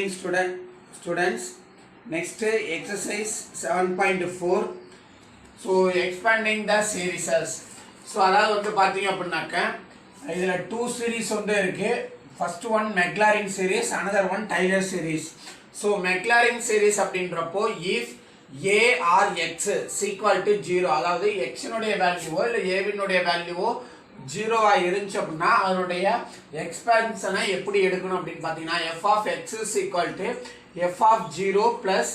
evening students. Next exercise 7.4. So expanding the series. So அதாவது வந்து பாத்தீங்க அப்படினாக்க இதுல two series வந்து இருக்கு. First one Maclaurin series, another one Taylor series. So Maclaurin series அப்படின்றப்போ if a or x is equal to 0, அதாவது x னுடைய வேல்யூவோ இல்ல a வினுடைய வேல்யூவோ 0 ஆ இருந்துச்சு அப்படினா அதனுடைய எக்ஸ்பான்ஷனை எப்படி எடுக்கணும் அப்படினு பாத்தீங்கன்னா f of x is equal to f of 0 plus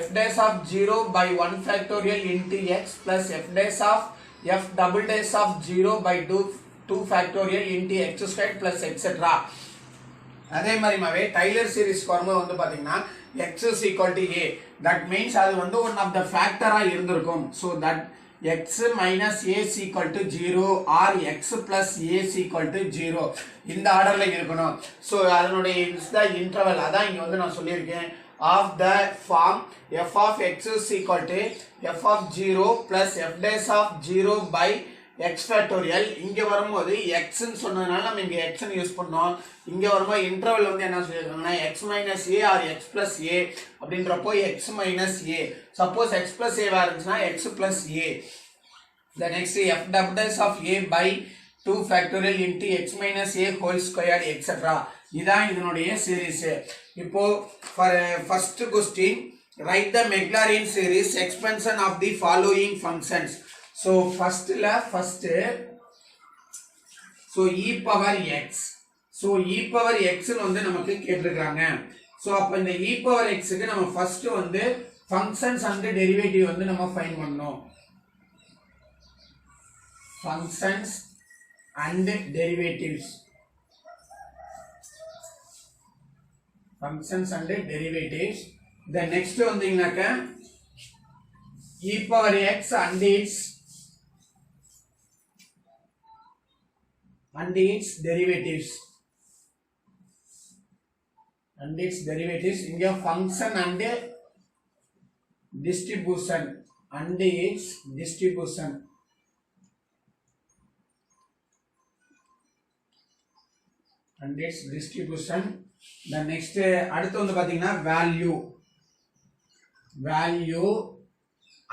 f dash of 0 by 1 factorial into x plus f dash of f double dash of 0 by 2 factorial into x squared plus etc. அதே மாதிரிமாவே tailor சீரிஸ்க்கு வரும்போது வந்து பாத்தீங்கன்னா x is equal to a, that means அது வந்து one of the factor ஆ இருந்திருக்கும். So that x minus a is equal to 0 or x plus a is equal to 0 இந்த ஆர்டர்ல இருக்கணும். So அதனுடைய இந்த இன்டர்வல் அதான் இங்க வந்து நான் சொல்லியிருக்கேன் of the form f of x is equal to f of 0 plus f dash of 0 by x factorial. இங்க வரும்போது x ன்னு சொன்னதனால நம்ம இங்க x ன்னு யூஸ் பண்ணோம். இங்க வரும்போது இன்டர்வல் வந்து என்ன சொல்லிருக்காங்கன்னா x minus a or x plus a அப்படின்றப்போ x minus a. Suppose x plus a வா இருந்துச்சுனா x plus a. The next f double dash of a by 2 factorial into x minus a whole squared etc. இதான் இதனுடைய series. இப்போ for first question write the Maclaurin series expansion of the following functions. So first so e power x. So e power x னு வந்து நமக்கு கேட்டிருக்காங்க. So அப்ப இந்த e power x க்கு நம்ம first வந்து functions and derivative வந்து நம்ம ஃபைண்ட் பண்ணனும். Functions and derivatives. Functions and derivatives. The next வந்தீங்கன்னாக்க e power x and its derivatives. And its derivatives. இங்க function and distribution. And its distribution. And its distribution. The next அடுத்து வந்து பாத்தீங்கன்னா value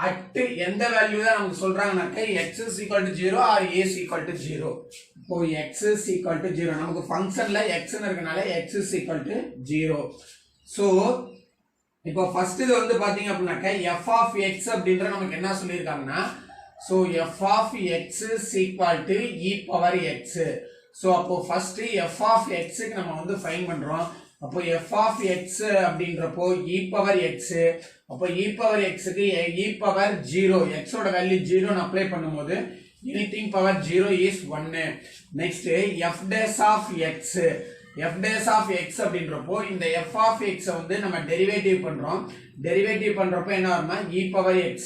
at எந்த value தான் நமக்கு சொல்றாங்கனாக்க x is equal to 0 or a is equal to 0. இப்போ x is equal to 0 நமக்கு ஃபங்க்ஷன்ல x ன்னு இருக்கனால x is equal to 0. So இப்போ ஃபர்ஸ்ட் இது வந்து பாத்தீங்க அப்படினாக்க f of x அப்படின்ற நமக்கு என்ன சொல்லிருக்காங்கன்னா so f of x is equal to e power x. So அப்போ ஃபர்ஸ்ட் f of x க்கு நம்ம வந்து ஃபைண்ட் பண்றோம். அப்போ f of x அப்படின்றப்போ e power x. அப்போ e power x க்கு e power 0, x ஓட வேல்யூ 0 ன்னு அப்ளை பண்ணும்போது anything power 0 is 1. next f dash of x. f dash of x அப்படின்றப்போ இந்த f of x வந்து நம்ம டெரிவேட்டிவ் பண்றோம். டெரிவேட்டிவ் பண்றப்போ என்ன வரும்னா e power x.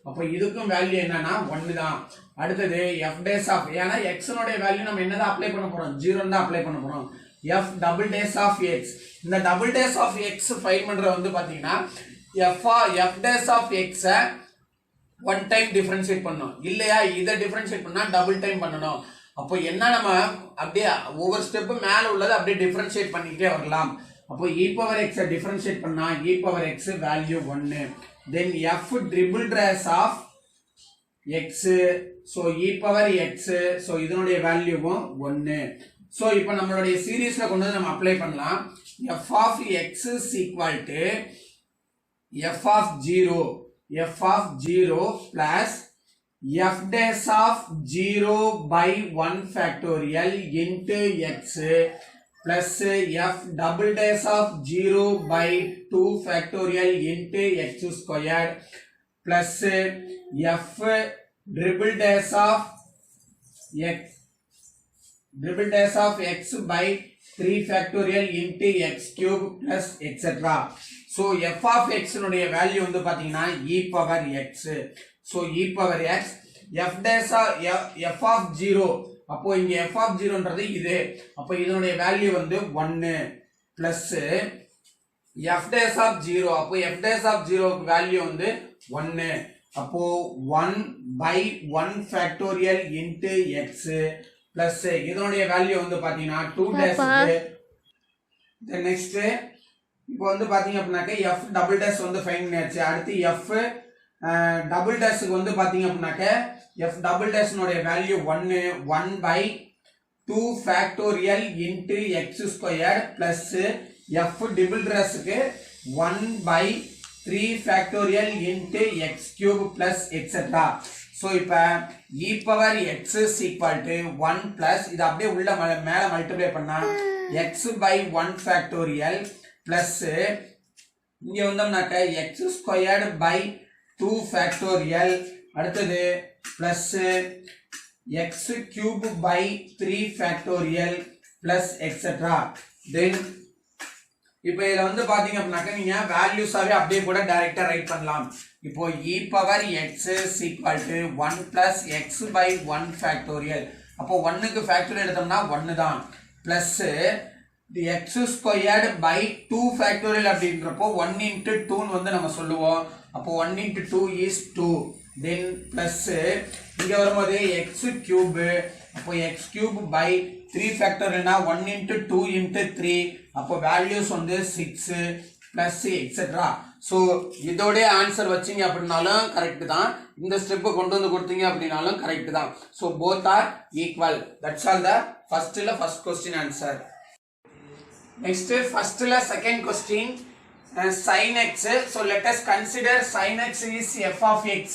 அப்போ இதுக்கும் வேல்யூ என்னன்னா 1 தான். அடுத்து f dash of, ஏனா x னோட வேல்யூ நம்ம என்னதான் அப்ளை பண்ண போறோம், 0 தான் அப்ளை பண்ண போறோம். f double dash of x. இந்த double dash of x find பண்ற வந்து பாத்தீங்கன்னா f dash of x one time differentiate பண்ணனும். இல்லையா இத டிஃபரன்ஷியேட் பண்ணா டபுள் டைம் பண்ணனும். அப்போ என்ன நம்ம அப்படியே ஒவ்வொரு ஸ்டெப் மேல உள்ளத அப்படியே டிஃபரன்ஷியேட் பண்ணிட்டே வரலாம். அப்போ e power x டிஃபரன்ஷியேட் பண்ணா e power x value 1. then f triple dash of x. so e power x. so இதனுடைய வேல்யூவும் 1. so இப்போ நம்மளுடைய சீரிஸ்ல கொண்டு வந்து நம்ம அப்ளை பண்ணலாம். f of x is equal to f of 0 plus f dash of 0 by 1 factorial into x plus f double dash of 0 by 2 factorial into x squared plus f triple dash of x by 3 factorial into x cube plus etc. So f of x னுடைய value வந்து பாத்தீங்கன்னா e power x. so e power x f dash f of 0. அப்போ இங்க f of 0 ன்றது இது. அப்போ இதனுடைய value வந்து 1 plus f dash of 0. அப்போ f dash of 0 க்கு வேல்யூ வந்து 1. அப்போ 1 by 1 factorial into x plus இதனுடைய வேல்யூ வந்து பாத்தீங்கன்னா 2 dash. the next இப்போ வந்து பாத்தீங்க அப்படின்னாக்க எஃப் டபுள் டேஷ் வந்து ஃபைன் பண்ணியாச்சு. அடுத்து எஃப் டபுள் டேஷுக்கு வந்து பாத்தீங்க அப்படின்னாக்க எஃப் டபுள் டேஷனுடைய value 1/2 factorial into x square plus f triple டேஷுக்கு 1/3 factorial into x cube plus etcetera. So இப்போ e power x is equal to 1 plus இது அப்படியே உள்ள மேலே மல்டிப்ளை பண்ணா எக்ஸ் பை 1 ஃபேக்டோரியல் பிளஸ் இங்க வந்தோம்னாக்க எக்ஸ் ஸ்கொயர்டு பை 2 ஃபேக்டோரியல் அடுத்தது plus x cube by 3 factorial plus etcetera. Then இப்போ இதில் வந்து பார்த்தீங்க அப்படின்னாக்க நீங்கள் வேல்யூஸாகவே அப்படியே கூட டைரெக்டாக ரைட் பண்ணலாம். இப்போ e power x is equal to 1 plus x by 1 factorial. அப்போ 1க்கு ஃபேக்டோரியல் எடுத்தோம்னா 1 தான் plus x squared by 2 factorial அப்படின்றப்போ 1 இன்ட்டு 2ன்னு வந்து நம்ம சொல்லுவோம். அப்போ 1 இன்ட்டு 2 இஸ் 2. தென் பிளஸ் இங்கே வரும்போது எக்ஸ் கியூபு அப்போ எக்ஸ் கியூப் பை 3 ஃபேக்டோரியல்னா 1 இன்ட்டு 2 இன்ட்டு 3 அப்போ வேல்யூஸ் வந்து 6 பிளஸ் எக்ஸெட்ரா. ஸோ இதோட ஆன்சர் வச்சிங்க அப்படின்னாலும் கரெக்ட் தான், இந்த ஸ்டெப்பை கொண்டு வந்து கொடுத்தீங்க அப்படின்னாலும் கரெக்ட் தான். So both are equal. That's all the first question answer. Next ஃபர்ஸ்ட்ல second question sin x. so let us consider sin x is f of x.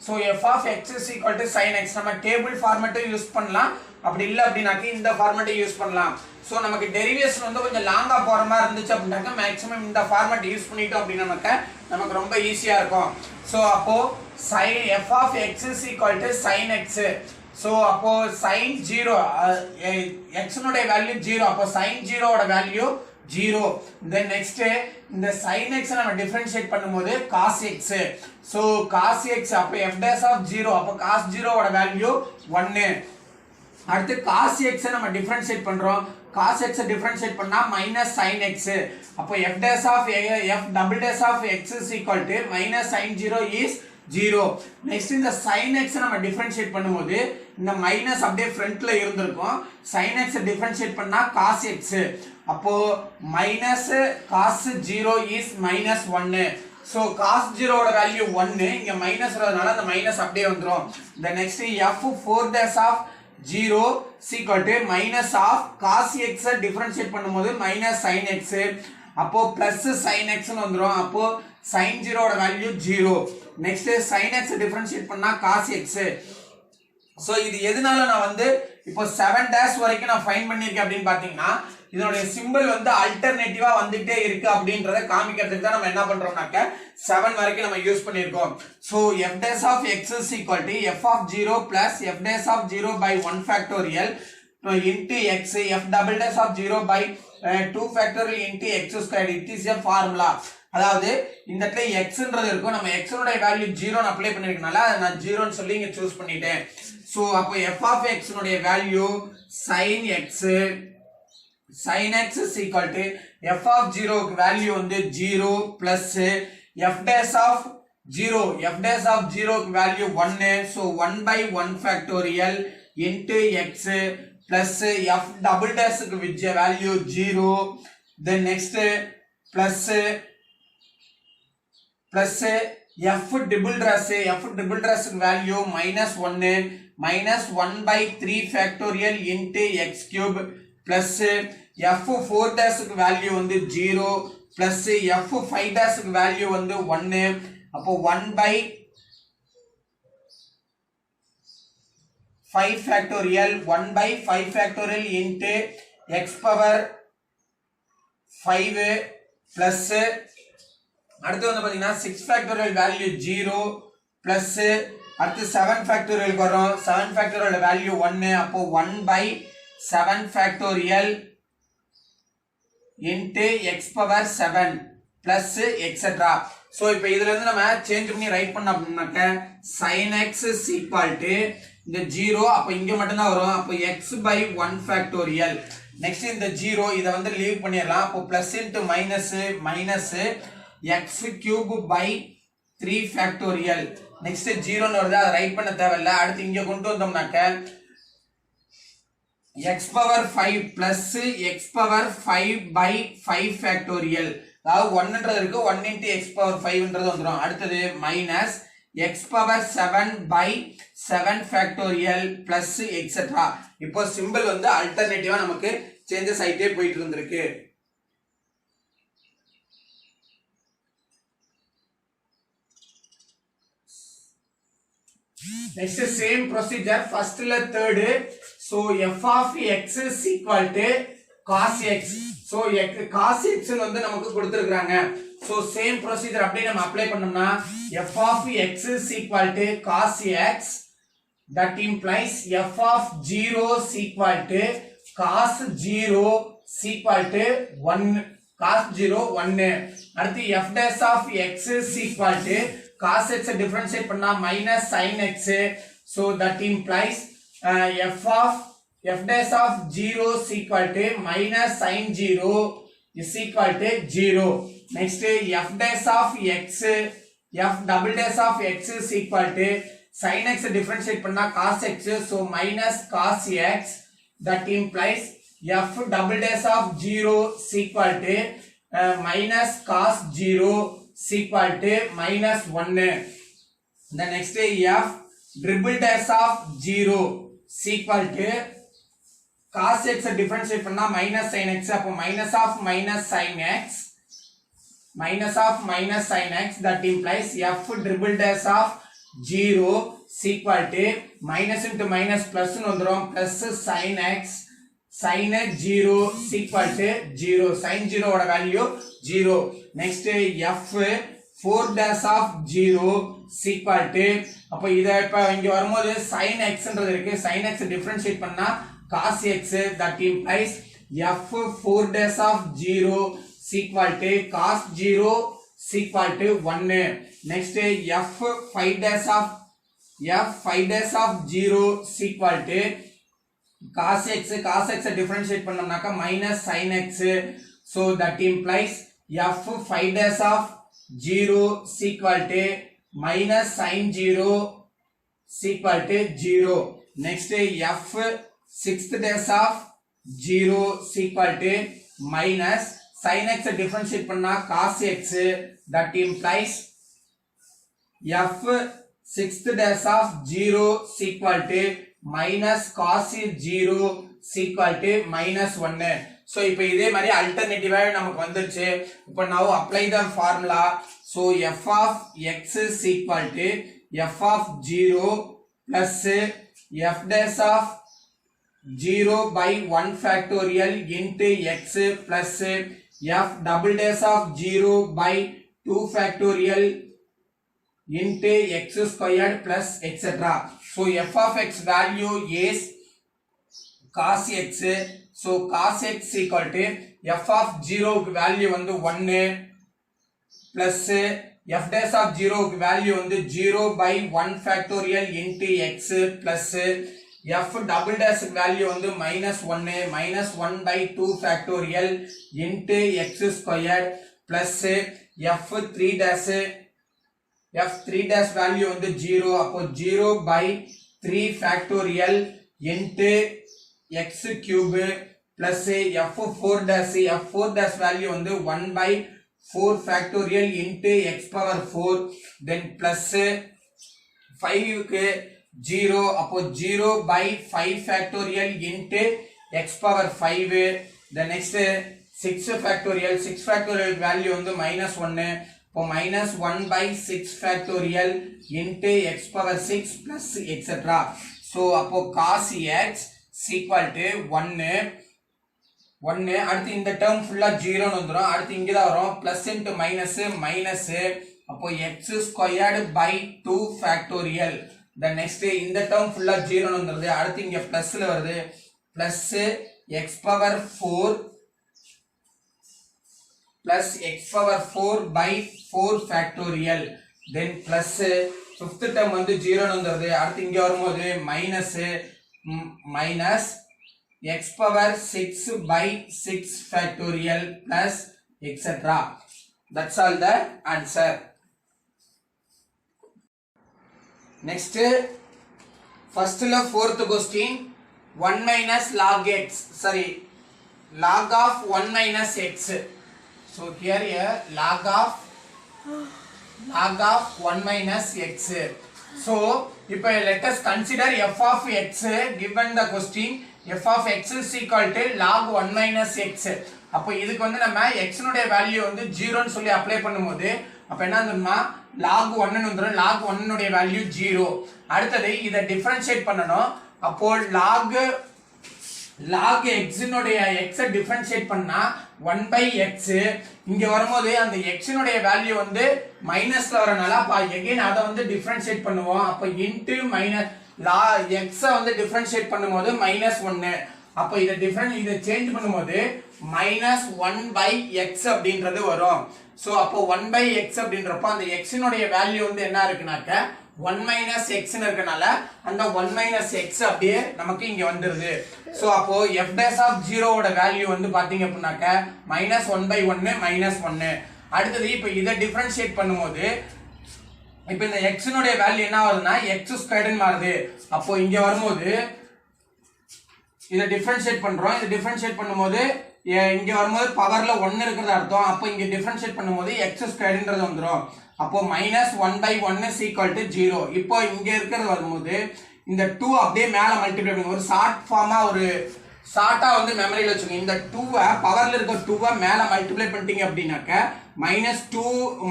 so f of x is equal to sin x. நம்ம table ஃபார்மேட்டை use பண்ணலாம், அப்படி இல்லை அப்படின்னாக்க இந்த ஃபார்மேட்டை use பண்ணலாம். So நமக்கு derivation வந்து கொஞ்சம் லாங்காக போகிற மாதிரி இருந்துச்சு அப்படின்னாக்க மேக்ஸிமம் இந்த ஃபார்மேட் யூஸ் பண்ணிட்டோம் அப்படின்னா நமக்கு ரொம்ப ஈஸியாக இருக்கும். ஸோ அப்போ sin f of x is equal to sin x. So அப்போ sin 0 x-னுடைய வேல்யூ 0, அப்போ sin 0 ஓட வேல்யூ 0. தென் நெக்ஸ்ட் இந்த sin x நம்ம டிஃபரன்ஷியேட் பண்ணும்போது cos x. So cos x அப்போ f dash of 0, அப்போ cos 0 ஓட வேல்யூ 1. அடுத்து cos x நம்ம டிஃபரன்ஷியேட் பண்றோம், cos x டிஃபரன்ஷியேட் பண்ணா minus sin x. அப்போ f dash of f double dash of x is equal to minus sin 0 is 0. Next இந்த sin x நம்ம differentiate பண்ணும்போது இந்த மைனஸ் அப்படியே ஃப்ரண்ட்ல இருந்திருக்கும். sin x டிஃபரன்ஷியேட் பண்ணா cos x. அப்போ minus cos 0 is minus 1. So cos 0 ஓட வேல்யூ 1, இங்க மைனஸ் வரதுனால அந்த மைனஸ் அப்படியே வந்துரும். the next f 4 dash of 0 is equal to minus of cos x differentiate பண்ணும்போது minus sin x. அப்போ பிளஸ் sin x ன்னு வந்துரும். அப்போ sin 0 ஓட value 0. Next sin x differentiate பண்ணா cos x. சோ இது எதனால நான் வந்து இப்போ 7 டேஷ் வரைக்கும் நான் ஃபைண்ட் பண்ணிருக்கேன் அப்படினு பாத்தீங்கன்னா இதனுடைய சிம்பல் வந்து ஆல்டர்னேட்டிவா வந்துட்டே இருக்கு அப்படின்றத காமிக்கிறதுக்கு தான் நம்ம என்ன பண்றோம்னாக்க 7 வரைக்கும் நம்ம யூஸ் பண்ணிருக்கோம். So f dash of x is equal to f of 0 plus f dash of 0 by 1 factorial into x f double dash of 0 by 2 factorial into x squared. it is a formula. அதாவது இந்த இடத்துல xன்றது இருக்கும், நம்ம x னுடைய value 0 ன்னு apply பண்ணிருக்கனால நான் 0 ன்னு சொல்லி இங்க சூஸ் பண்ணிட்டேன். சோ அப்போ f of x னுடைய value sin x is equal to f of 0 க்கு வேல்யூ வந்து 0 plus f dash of 0 க்கு value 1. so 1 by 1 factorial into x plus f double dash க்கு which value 0. then next plus f double dash க்கு value minus 1 by 3 factorial into x cube plus f 4 dash க்கு value வந்து 0 plus f 5 dash க்கு value வந்து 1. அப்போ 1 by 5 factorial into x power 5 plus அடுத்து வந்து பாத்தீங்கன்னா 6 factorial வேல்யூ 0 plus அடுத்து 7 factorial வரும், 7 factorial வேல்யூ 1. அப்போ 1 by 7 factorial into x power 7 plus etc. so இப்போ இதுல இருந்து நம்ம சேஞ்ச் பண்ணி ரைட் பண்ண அப்படினாக்க sin x is equal to இந்த 0 அப்ப இங்க மட்டும் தான் வரும். அப்ப x by 1 factorial. நெக்ஸ்ட் இந்த 0 இத வந்து லீவ் பண்ணிரலாம். அப்போ plus into minus x cube by 3 factorial. Next 0 ன்னு வருது, அத ரைட் பண்ண தேவையில்ல. அடுத்து இங்க கொண்டு வந்தோம்னாக்க x power 5 plus x power 5 by 5 factorial அதாவது 1ன்றது இருக்கு 1 into x power 5ன்றது வந்துரும் அடுத்து minus x power 7 by 7 factorial plus etc. இப்போ சிம்பிள் வந்து ஆல்டர்னேட்டிவா நமக்கு சேஞ்சஸ் ஆயிட்டே போயிட்டு இருந்திருக்கு. Next same procedure first la third. So f of x is equal to cos x. So cos x னு வந்து நமக்கு கொடுத்திருக்காங்க. So same procedure அப்படியே நம்ம அப்ளை பண்ணோம்னா f of x is equal to cos x, that implies f of 0 is equal to cos 0 is equal to 1, cos 0 1. அடுத்து f dash of x is equal to cos x differentiate பண்ணா minus sin x. So that implies f dash of 0 is equal to minus sin 0 is equal to 0. Next f dash of x, f double dash of x is equal to sin x differentiate பண்ணா cos x. So minus cos x, that implies f double dash of 0 is equal to minus cos 0 is equal to minus 1. The next f dribble dash of 0 is equal to cos x differentiate பண்ணா minus sin x. அப்போ minus of minus sin x, minus of minus sin x, that implies f dribble dash of 0 is equal to minus into minus plus னு வந்துரும் plus sin x, sin 0 is equal to 0. sin 0 ஓட value 0. next f 4 dash of 0 is equal to, அப்போ இத இப்ப இங்க வரும்போது sin x ன்றது இருக்கு, sin x டிஃபரன்ஷியேட் பண்ணா cos x, that implies f 4 dash of 0 is equal to cos 0 is equal to 1. next f 5 dash of 0 is equal to cos x differentiate பண்ணோம்னாக்க minus sin x. so that implies f 5 dash of 0 is equal to minus sin 0 is equal to 0. next f 6th dash of 0 is equal to minus sin x differentiate பண்ணா cos x, that implies f 6th dash of 0 is equal to minus cos 0 is equal to minus 1. so இப்போ இதே மாதிரி அல்டர்னேட்டிவா நமக்கு வந்துருச்சு. இப்போ now apply the formula. so f of x is equal to f of 0 plus f dash of 0 by 1 factorial into x plus f double dash of 0 by 2 factorial into x squared plus etc. so f of x value is cos x. so cos x equal to f of 0 value வந்து 1 plus f dash of 0 value வந்து 0 by 1 factorial into x plus f double dash value வந்து minus 1 by 2 factorial into x squared plus f 3 dash value வந்து 0. அப்போ 0 by 3 factorial into x cube plus f 4 dash value வந்து 1 by 4 factorial into x power 4, then plus 5 க்கு 0, அப்போ 0 by 5 factorial into x power 5. the next 6 factorial value வந்து minus 1, அப்போ minus 1 by 6 factorial into x power 6 plus etc. so அப்போ cos x is equal to 1. அடுத்து இந்த term ஃபுல்லா 0 னு வந்துரும். அடுத்து இங்க தான் வரும் plus into minus அப்போ x squared by 2 factorial. the next இந்த term ஃபுல்லா 0 னு வந்துருது. அடுத்து இங்க பிளஸ்ல வருது plus x power 4 plus x power 4 by 4 factorial, then plus fifth term வந்து 0 னு வந்துருது. அடுத்து இங்க வரும்போது minus x power 6 by 6 factorial plus etc. that's all the answer. next first la fourth question 1 minus log x, sorry log of 1 minus x. So here a log of 1 minus x. So இப்போ let us consider f of x given the question. f of x is equal to log 1 minus x. அப்போ இதுக்கு வந்து நம்ம x னுடைய value வந்து 0 ன்னு சொல்லி apply பண்ணும்போது அப்ப என்ன வந்துருமா log 1 ன்னு வந்துரும். log 1 னுடைய வேல்யூ 0. அடுத்து இத டிஃபரன்ஷியேட் பண்ணனும். அப்போ log x னுடைய x டிஃபரன்ஷியேட் பண்ணா 1 by x. இங்க வரும்போது அந்த x னுடைய வேல்யூ வந்து மைனஸ்ல வரனால அப்ப again அத வந்து டிஃபரன்ஷியேட் பண்ணுவோம். அப்ப into minus x வந்து டிஃபரன்ஷியேட் பண்ணும்போது -1. அப்ப இத சேஞ்ச் பண்ணும்போது -1 by x அப்படின்றது வரும். சோ அப்போ 1 by x அப்படின்றப்ப அந்த x னுடைய வேல்யூ வந்து என்ன இருக்குனாக்க 1 minus x ன்னு இருக்கனால அந்த 1 minus x அப்படியே நமக்கு இங்க வந்துருது. சோ அப்போ f dash of 0 ஓட வேல்யூ வந்து பாத்தீங்க அப்படினாக்க -1 by 1 -1. அடுத்து இப்போ இத டிஃபரன்ஷியேட் பண்ணும்போது இப்போ இந்த x னுடைய வேல்யூ என்ன வருதுனா x ஸ்கொயர்ட் ன்னு மாறுது. அப்போ இங்க வரும்போது இத டிஃபரன்ஷியேட் பண்றோம். இத டிஃபரன்ஷியேட் பண்ணும்போது இங்க வரும்போது பவர்ல 1 இருக்குறது அர்த்தம். அப்போ இங்க டிஃபரன்ஷியேட் பண்ணும்போது x ஸ்கொயர்ட்ன்றது வந்துரும். அப்போ -1 by 1 is equal to 0. இப்போ இங்க இருக்குறது வரும்போது இந்த 2 அப்படியே மேல மல்டிப்ளை பண்ணுங்க. ஒரு ஷார்ட் ஃபார்மா ஒரு ஷார்ட்டா வந்து மெமரியில வச்சுங்க. இந்த 2 பவர்ல இருக்க 2 மேல மல்டிப்ளை பண்ணிட்டீங்க அப்படினாக்க -2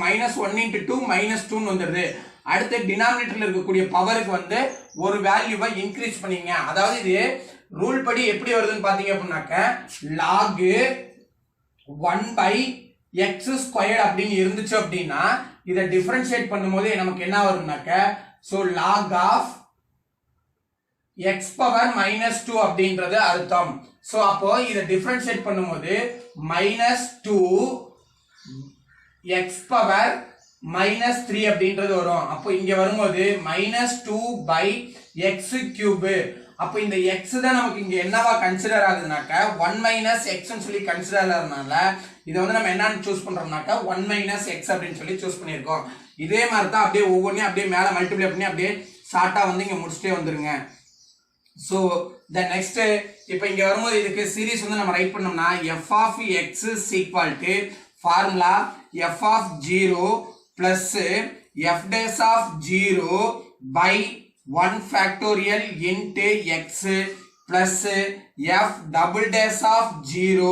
-1 into 2 -2 ன்னு வந்துருது. அடுத்து டினாமினேட்டர்ல இருக்கக்கூடிய பவருக்கு வந்து ஒரு வேல்யூவை இன்கிரீஸ் பண்ணீங்க. அதாவது இது ரூல் படி எப்படி வருதுன்னு பாத்தீங்க அப்படினாக்க log 1 by x ஸ்கொயர்ட் அப்படின்னு இருந்துச்சு அப்படின்னா இத டிஃபரன்ஷியேட் பண்ணும்போது நமக்கு என்ன வரும்னாக்க so log of x power -2 அப்படின்றது அர்த்தம். சோ அப்போ இத டிஃபரன்ஷியேட் பண்ணும்போது -2 x power -3 அப்படின்றது வரும். அப்போ இங்க வரும்போது -2 by x cube. அப்போ இந்த x தான் நமக்கு இங்க என்னவா கன்சிடர் ஆகுதுனாக்க 1 minus x ன்னு சொல்லி கன்சிடர் ஆறதுனால இத வந்து நம்ம என்னன்னு சூஸ் பண்றோம்னாக்க 1 minus x அப்படினு சொல்லி சூஸ் பண்ணிருக்கோம். இதே மாதிரி தான் அப்படியே ஒவ்வொண்ணே அப்படியே மேல மல்டிப்ளை பண்ணி அப்படியே ஷார்ட்டா வந்து இங்க முடிச்சிட்டே வந்துருங்க. சோ the next இப்போ இங்க வரும்போது இதுக்கு சீரிஸ் வந்து நம்ம ரைட் பண்ணோம்னா f of x is equal to formula f of 0 plus f dash of 0 by 1 factorial into x plus f double dash of 0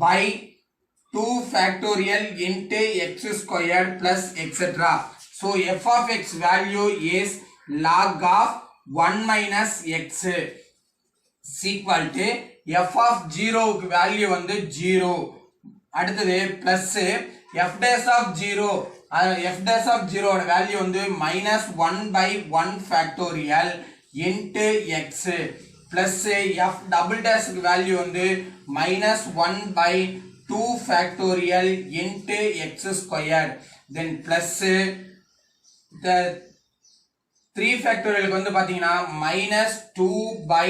by 2 factorial into x squared plus etc. So f of x value is log of 1 minus x is equal to f of 0 க்கு value வந்து 0. அடுத்து plus f dash of 0 f dash of 0 ஓட value வந்து -1 by 1 factorial into x plus f double dash க்கு value வந்து -1 by 2 factorial into x squared. Then plus the 3 factorial க்கு வந்து பாத்தீங்கன்னா -2 by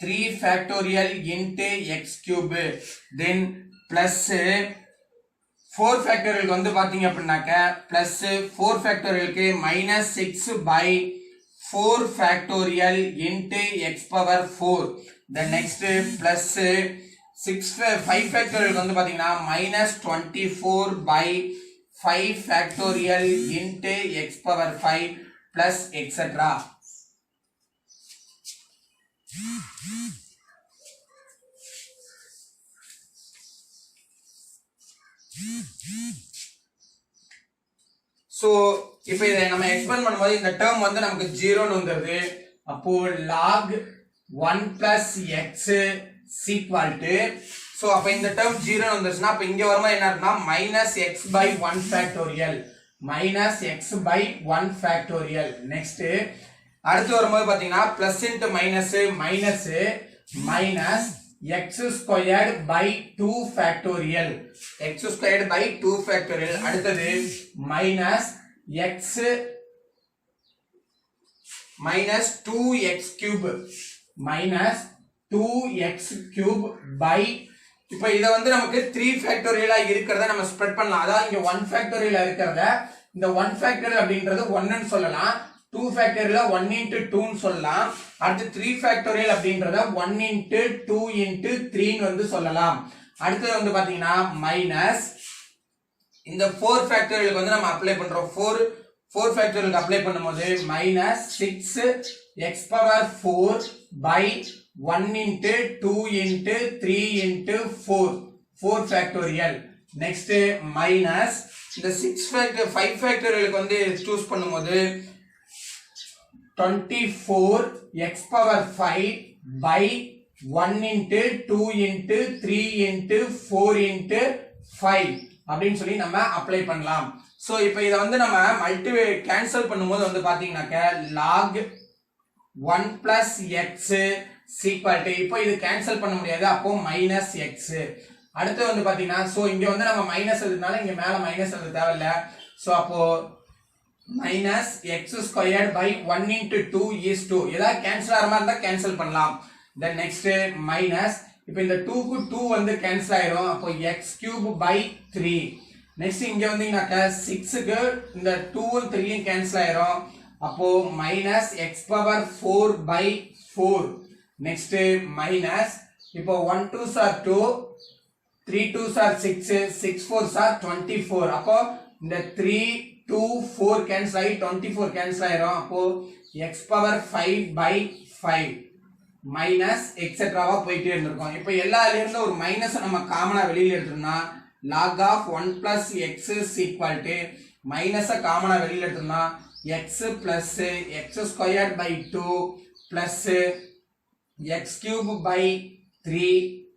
3 factorial into x cube. Then plus 4 factorial க்கு வந்து பாத்தீங்க அப்படினாக்க plus 4 factorial க்கு -6 by 4 factorial into x power 4. The next plus 5 factorial க்கு வந்து பாத்தீங்கன்னா -24 by 5 factorial into x power 5 plus etc. So இப்போ இத நம்ம எக்ஸ்பேண்ட் பண்ணும்போது இந்த டேர்ம் வந்து நமக்கு 0 ன்னு வந்துருது. அப்போ log 1 plus x equal to so அப்ப இந்த டேர்ம் 0 ன்னு வந்துருச்சுனா அப்ப இங்க வரும்போது என்ன இருக்குன்னா -x by 1 factorial -x by 1 factorial. Next அடுத்து வரும்போது பாத்தீங்கன்னா plus into minus minus x squared by 2 factorial x squared by 2 factorial. அடுத்தது minus x minus 2x cube minus 2x cube by இப்போ இத வந்து நமக்கு 3 ஃபேக்டோரியலா இருக்குறத நம்ம ஸ்ப்ரெட் பண்ணலாம். அதாவது இங்க 1 ஃபேக்டோரியலா இருக்குறத இந்த 1 ஃபேக்டோரியல் அப்படின்றது 1 ன்னு சொல்லலாம். 2 ஃபேக்டோரியலா 1 into 2 ன்னு சொல்லலாம். அடுத்து 3 ஃபேக்டோரியல் அப்படின்றத 1 into 2 into 3 ன்னு வந்து சொல்லலாம். அடுத்து வந்து பாத்தீங்கன்னா மைனஸ் இந்த 4 ஃபேக்டோரியலுக்கு வந்து நம்ம அப்ளை பண்றோம் 4 ஃபேக்டோரியலுக்கு அப்ளை பண்ணும்போது minus 6 x power 4 by 1 into 2 into 3 into 4 factorial. Next minus இந்த 5 ஃபேக்டோரியலுக்கு வந்து சூஸ் பண்ணும்போது 24 x power 5 by 1 into 2 into 3 into 4 into 5 அப்படின்னு சொல்லி நம்ம அப்ளை பண்ணலாம். சோ இப்போ இத வந்து நம்ம கேன்சல் பண்ணும்போது வந்து பாத்தீங்கன்னாக்க log 1 plus x equal to இப்போ இது கேன்சல் பண்ண முடியாது அப்போ minus x. அடுத்து வந்து பாத்தீங்கன்னா சோ இங்க வந்து நம்ம மைனஸ் எழுதுனால இங்க மேல மைனஸ் எழுத தேவையில்ல. சோ அப்போ minus x squared by 1 into 2 is 2. ஏதாவது கேன்சல் ஆற மாதிரி இருந்தா கேன்சல் பண்ணலாம். Then next minus இப்போ இந்த 2 க்கு 2 வந்து கேன்சல் ஆயிரும் அப்போ x cube by 3. நெக்ஸ்ட் இங்க வந்தீங்கன்னாக்க 6 க்கு இந்த 2 உம் 3 உம் கேன்சல் ஆயிரும் அப்போ minus x power 4 by 4. Next minus இப்போ 1 2s are 2 3 2s are 6 6 4s are 24. அப்போ இந்த 3 2 4 cancel ஆகி 24 cancel ஆயிரும் அப்போ x power 5 by 5 மைனஸ் எக்ஸெட்ராவா போயிட்டே இருந்திருக்கும். இப்போ எல்லாத்துல இருந்து ஒரு மைனஸ் நம்ம காமனா வெளியில எடுத்தோம்னா log of 1 plus x is equal to minus காமனா வெளியில எடுத்தோம்னா x plus x squared by 2 plus x cube by 3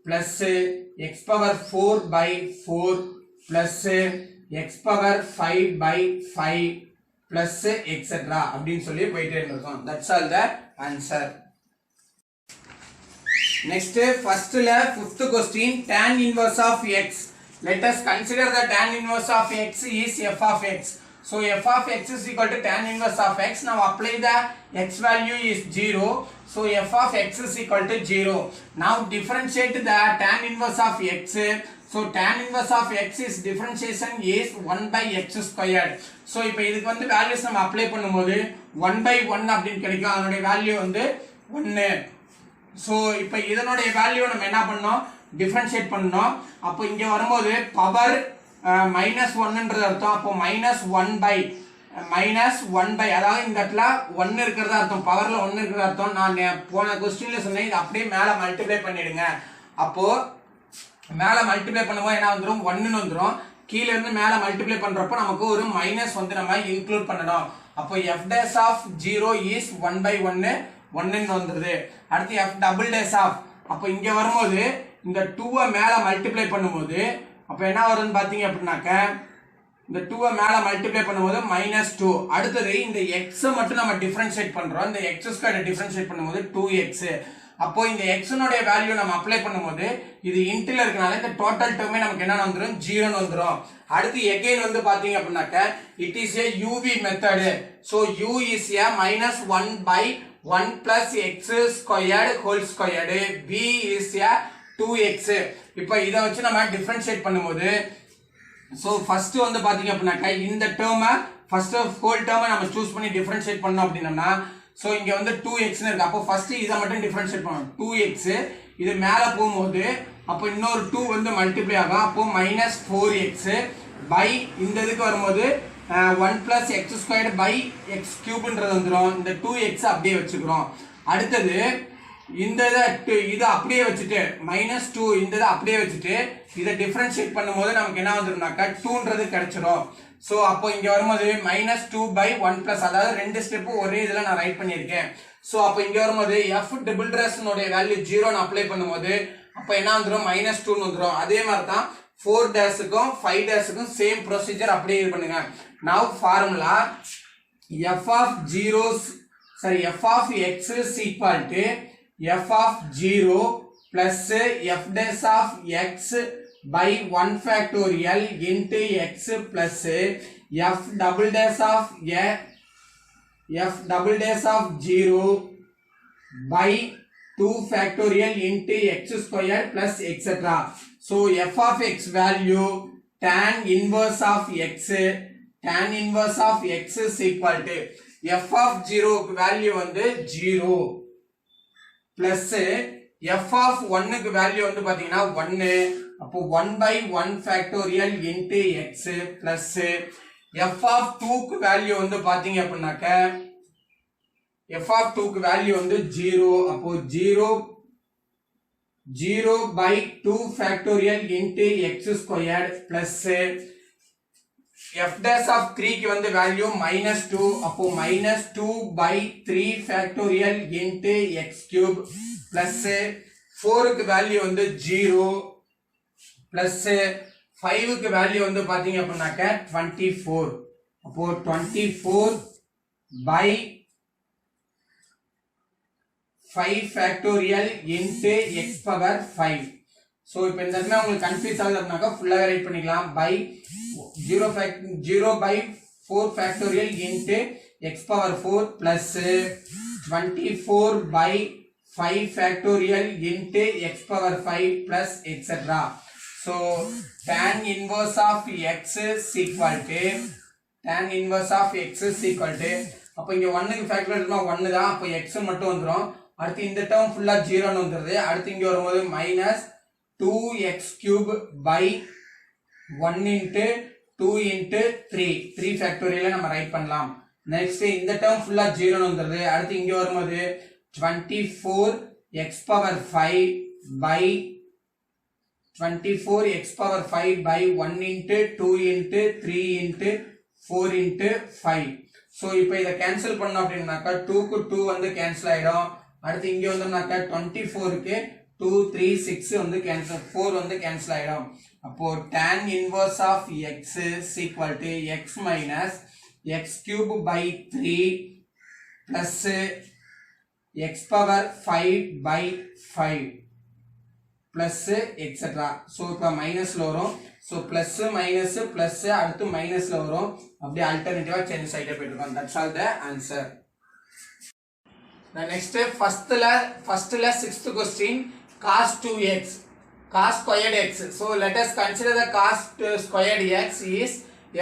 plus x power 4 by 4 plus x power 5 by 5 plus etc. அப்படின்னு சொல்லி போயிட்டே இருந்திருக்கும். That's all the answer. Next first la fifth question tan inverse of x. Let us consider the tan inverse of x is f of x. So f of x is equal to tan inverse of x. Now apply the x value is 0. So f of x is equal to 0. Now differentiate the tan inverse of x. So tan inverse of x is differentiation is 1 by x squared. So இப்போ இதுக்கு வந்து values நம்ம apply பண்ணும்போது 1 by 1 அப்படின்னு கிடைக்கும். அதனுடைய value வந்து 1. So இப்போ இதனுடைய வேல்யூ நம்ம என்ன பண்ணோம் டிஃபரன்ஷியேட் பண்ணோம். அப்போ இங்க வரும்போது பவர் -1ன்றது அர்த்தம். அப்போ -1 by அதாவது இந்த இடத்துல 1 இருக்குறதா அர்த்தம். பவர்ல 1 இருக்குறதா அர்த்தம். நான் போன क्वेश्चनல சொன்னேன் இது அப்படியே மேல மல்டிப்ளை பண்ணிடுங்க. அப்போ மேல மல்டிப்ளை பண்ணும்போது என்ன வந்துரும் 1 ன்னு வந்துரும். கீழ இருந்து மேல மல்டிப்ளை பண்றப்போ நமக்கு ஒரு மைனஸ் வந்து நம்ம இன்க்ளூட் பண்ணனும். அப்போ f dash of 0 is 1 by 1 1 ன்னு வந்துருது. அடுத்து f double dash of அப்போ இங்க வரும்போது இந்த 2 மேல மல்டிப்ளை பண்ணும்போது அப்ப என்ன வரும்னு பாத்தீங்க அப்படினாக்க இந்த 2 மேல மல்டிப்ளை பண்ணும்போது -2. அடுத்து இந்த x மட்டும் நம்ம டிஃபரன்ஷியேட் பண்றோம். இந்த x ஸ்கொயர் டிஃபரன்ஷியேட் பண்ணும்போது 2x. அப்போ இந்த x னுடைய வேல்யூ நம்ம அப்ளை பண்ணும்போது இது இன்ட்ல இருக்கனால இந்த டோட்டல் டேர்மே நமக்கு என்ன வந்துரும் 0 ன்னு வந்துரும். அடுத்து again வந்து பாத்தீங்க அப்படினாக்க it is a uv method. So u is a -1 by 1 plus x squared whole squared. v is a 2x. இப்போ இத வச்சு நம்ம டிஃபரன்ஷியேட் பண்ணும்போது சோ ஃபர்ஸ்ட் வந்து பாத்தீங்க அப்படினாக்க இந்த டேர்மை ஃபர்ஸ்ட் ஹோல் டேர்மை நம்ம சூஸ் பண்ணி டிஃபரன்ஷியேட் பண்ணோம் அப்படினா சோ இங்க வந்து 2x ன்னு இருக்கு. அப்போ ஃபர்ஸ்ட் இத மட்டும் டிஃபரன்ஷியேட் பண்ணனும் 2x. இது மேல போயும்போது அப்போ இன்னொரு 2 வந்து மல்டிப்ளை ஆகும். அப்போ -4x பை இந்த இதுக்கு வரும்போது 1 plus x squared by x cube ன்றது வந்துரும். இந்த 2x அப்படியே வச்சுக்கிறோம். அடுத்து இந்த இத அப்படியே வச்சிட்டு -2 இந்த இத அப்படியே வச்சிட்டு இத டிஃபரன்ஷியேட் பண்ணும்போது நமக்கு என்ன வந்துரும்னாக்க 2 ன்றது கிடைச்சிரும். சோ அப்போ இங்க வரும்போது -2 by 1 plus அதாவது ரெண்டு ஸ்டெப் ஒரே இதுல நான் ரைட் பண்ணிருக்கேன். சோ அப்போ இங்க வரும்போது f டபுள் டேஷ் னுடைய வேல்யூ 0 ன்னு அப்ளை பண்ணும்போது அப்ப என்ன வந்துரும் -2 ன்னு வந்துரும். அதே மாதிரி தான் 4 டேஷ்க்கும் 5 டேஷ்க்கும் சேம் ப்ரொசீஜர் அப்படியே இது பண்ணுங்க. now formula f of x is equal to f of 0 plus f dash of x by 1 factorial into x plus f double dash of 0 by 2 factorial into x squared plus etc. So f of x value tan inverse of x is equal to f of 0 value வந்து 0 plus f of 1 க்கு value வந்து பாத்தீங்கன்னா 1 அப்போ 1 by 1 factorial into x plus f of 2 க்கு value வந்து பாத்தீங்க அப்படின்னாக்க f of 2 க்கு வேல்யூ வந்து 0 அப்போ 0 by 2 factorial into x squared plus f dash of 3 க்கு வந்து வேல்யூ -2 அப்போ -2 by 3 factorial into x cube plus 4 க்கு வேல்யூ வந்து 0 plus 5 க்கு வேல்யூ வந்து பாத்தீங்க அப்படின்னாக்க 24 அப்போ 24 by 5 factorial into x power 5 so இப்போ இந்த இடத்துல உங்களுக்கு கன்ஃபியூஸ் ஆகுதுனாக்க ஃபுல்லா ரைட் பண்ணிக்கலாம் by 0 by 4 factorial into x power 4 plus 24 by 5 factorial into x power 5 plus etc. So tan inverse of x is equal to அப்ப இங்க 1 க்கு ஃபேக்டர் எடுத்தா 1 தான் அப்ப x மட்டும் வந்துரும் அடுத்து இந்த டேர்ம் ஃபுல்லா 0 ன்னு வந்துருது அடுத்து இங்க வரும்போது -2x³ by 1 into 2 into 3 ஃபேக்டோரியல நம்ம ரைட் பண்ணலாம் நெக்ஸ்ட் இந்த டேர்ம் ஃபுல்லா 0 ன்னு வந்துருது அடுத்து இங்க வரும்போது 24x power 5 by 1 into 2 into 3 into 4 into 5 so இப்போ இத கேன்சல் பண்ணோம் அப்படினாக்க 2 க்கு 2 வந்து கேன்சல் ஆயிடும் அடுத்து இங்க வந்தோம்னாக்க 24 க்கு 2 3 6 வந்து கேன்சல் 4 வந்து கேன்சல் ஆயிடும் அப்போ tan inverse of x is equal to x minus x cube by 3 plus x power 5 by 5 plus etc. so இப்போ மைனஸ்ல வரும் so plus minus plus அடுத்து மைனஸ்ல வரும் அப்படியே ஆல்டர்னேட்டிவா சேஞ்ச் ஆயிட்டே போயிட்டு இருக்கும் that's all the answer. The next firstல sixth question cos 2x cos squared x so let us consider the cos squared x is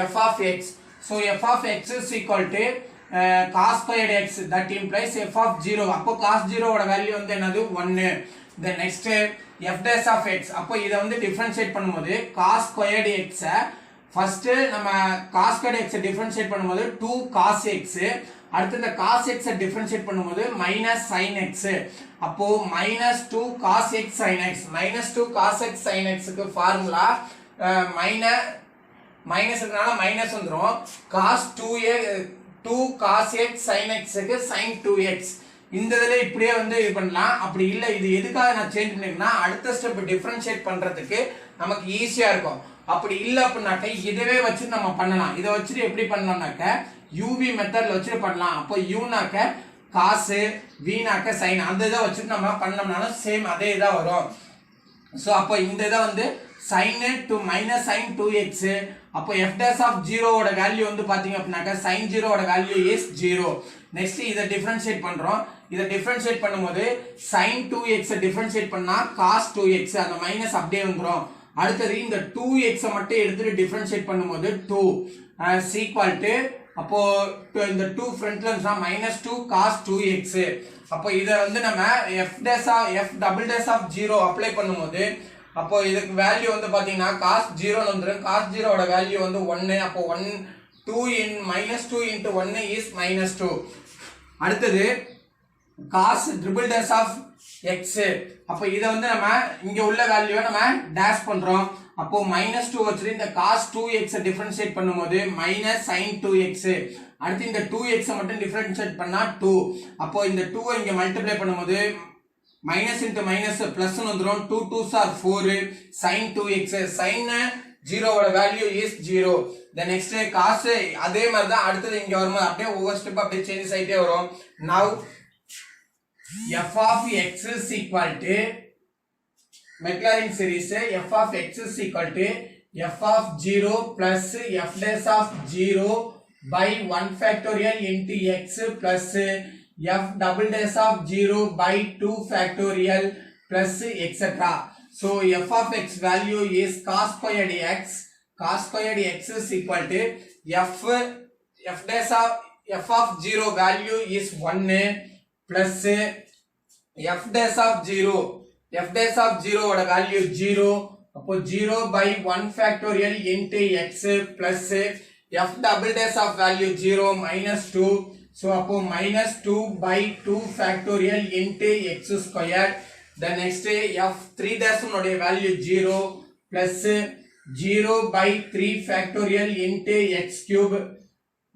f of x so f of x is equal to cos squared x that implies f of 0 அப்போ cos 0 ஓட value வந்து என்னது 1 then next f dash of x அப்போ இத வந்து differentiate பண்ணும்போது cos squared x first நம்ம cos squared x differentiate பண்ணும்போது 2 cos x அடுத்து இந்த cos x டிஃபரன்ஷியேட் பண்ணும்போது -sin x அப்போ -2 cos x sin x -2 cos x sin x க்கு ஃபார்முலா மைனஸ்னால மைனஸ் வந்துரும் cos 2 cos x sin x க்கு sin 2x இந்த இதல இப்படியே வந்து இது பண்ணலாம் அப்படி இல்ல இது எதுக்காக நான் சேஞ்ச் பண்ணிருக்கேன்னா அடுத்த ஸ்டெப் டிஃபரன்ஷியேட் பண்றதுக்கு நமக்கு ஈஸியா இருக்கும் அப்படி இல்ல அப்படினாக்க இதுவே வச்சு நம்ம பண்ணலாம் இத வச்சு எப்படி பண்ணலாம்னாக்க uv மெத்தட்ல வச்சு பண்ணலாம் அப்போ u னாக்க cos v னாக்க sin அந்த இத வச்சு நம்ம பண்ணோம்னாலும் சேம் அதே தான் வரும் சோ அப்போ இந்த இத வந்து sin to -sin 2x அப்போ f dash of 0 ஓட வேல்யூ வந்து பாத்தீங்க அப்படினாக்க sin 0 ஓட வேல்யூ is 0 நெக்ஸ்ட் இத டிஃபரன்ஷியேட் பண்றோம் இத டிஃபரன்ஷியேட் பண்ணும்போது sin 2x டிஃபரன்ஷியேட் பண்ணா cos 2x அந்த மைனஸ் அப்படியே வந்துரும் அடுத்து இந்த 2x மட்டும் எடுத்து டிஃபரன்ஷியேட் பண்ணும்போது 2 is equal to அப்போ இந்த 2 ஃப்ரண்ட்ல இருந்தா -2 cos 2x அப்போ இத வந்து நம்ம f double dash of 0 apply பண்ணும்போது அப்போ இதுக்கு வேல்யூ வந்து பாத்தீங்கன்னா cos 0 ன்னு வந்துரும் cos 0 ஓட வேல்யூ வந்து 1 அப்போ 2 into 1 is -2 அடுத்து cos triple dash of x அப்போ இத வந்து நம்ம இங்க உள்ள வேல்யூவை நம்ம டேஷ் பண்றோம் அப்போ -2 வச்சு இந்த cos 2x டிஃபரன்ஷியேட் பண்ணும்போது -sin 2x அடுத்து இந்த 2x மட்டும் டிஃபரன்ஷியேட் பண்ணா 2 அப்போ இந்த 2 இங்க மல்டிப்ளை பண்ணும்போது minus into minus plus ன்னு வந்துரும் 2 2s are 4 sin 2x sin 0 ஓட value is 0 the next cos அதே மாதிரி தான் அடுத்து இங்க வரும்போது அப்படியே ஒவ்வொரு ஸ்டெப் அப்படியே சேஞ்சஸ் ஆயிட்டே வரும் now f of x is equal to Maclaurin series f of x is equal to f of 0 plus f dash of 0 by 1 factorial into x plus f double dash of 0 by 2 factorial plus etc. So f of x value is cos squared x. Cos squared x is equal to f dash of f of 0 value is 1 plus f dash of 0 ஓட value 0 அப்போ 0 by 1 factorial into x plus f double dash of value 0 minus 2. So அப்போ minus 2 by 2 factorial into x squared. The next f 3 dash உடைய value 0 plus 0 by 3 factorial into x cube.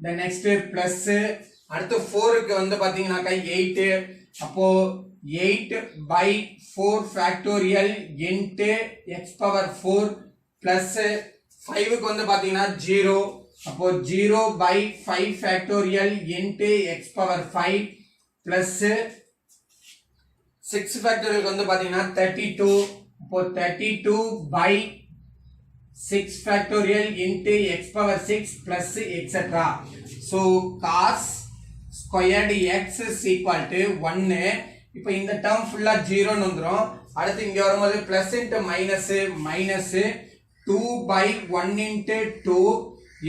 The next plus அடுத்து 4 க்கு வந்து பாத்தீங்கன்னாக்கா 8. அப்போ 8 by 4 factorial into x power 4 plus 5 க்கு வந்து பாத்தீங்கன்னா 0. அப்போ 0 by 5 factorial into x power 5 plus 6 factorial க்கு வந்து பாத்தீங்கன்னா 32. அப்போ 32 by 6 factorial into x power 6 plus etc. So cos squared x is equal to 1. இப்போ இந்த term ஃபுல்லா 0 ன்னு வந்துரும். அடுத்து இங்க வரும்போது plus into minus minus 2 by 1 into 2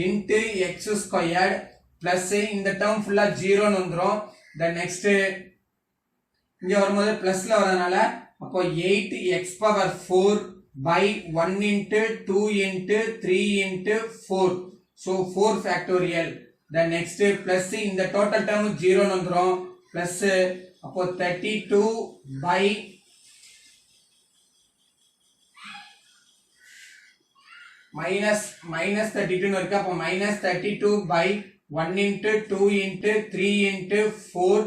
into x squared plus இந்த term ஃபுல்லா 0 ன்னு வந்துரும். The next இங்க வரும்போது plusல வரதுனால அப்போ 8x power 4 by 1 into 2 into 3 into 4. So 4 factorial. The next plus இந்த total term 0 ன்னு வந்துரும். Plus அப்போ 32 by minus 32 ன்னு இருக்கு. அப்போ minus 32 by 1 into 2 into 3 into 4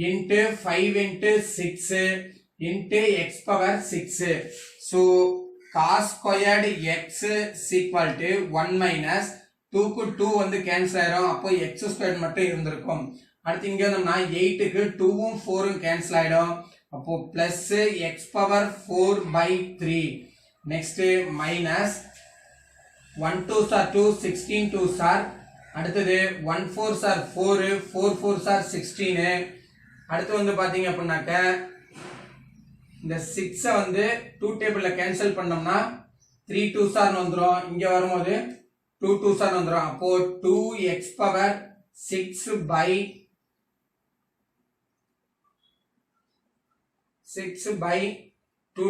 into 5 into 6 into x power 6. So cos squared x is equal to 1 minus 2 க்கு 2 வந்து cancel ஆயிரும். அப்போ x squared மட்டும் இருந்திருக்கும். அடுத்து இங்க வந்தோம்னா 8 க்கு 2 உம் 4 உம் கேன்சல் ஆயிடும். அப்போ plus x power 4 by 3. next minus 1 2s are 2, 16 2s are. அடுத்தது 1 4s are 4, 4 4s are 16. அடுத்து வந்து பாத்தீங்க அப்படின்னாக்க இந்த 6 வந்து 2 டேபிள்ல கேன்சல் பண்ணோம்னா 3 2s are வந்துரும். இங்க வரும்போது 2 2s are வந்துரும். அப்போ 2x power 6 by 2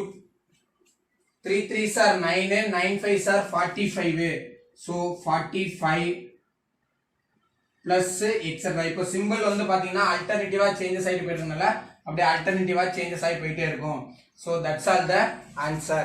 3 3s are 9, 9 5s are 45. So 45 plus etc. இப்போ சிம்பிள் வந்து பாத்தீங்கன்னா ஆல்டர்னேட்டிவா சேஞ்சஸ் ஆயிட்டு போயிடுறதுனால அப்படியே ஆல்டர்னேட்டிவா சேஞ்சஸ் ஆகி போயிட்டே இருக்கும். So that's all the answer.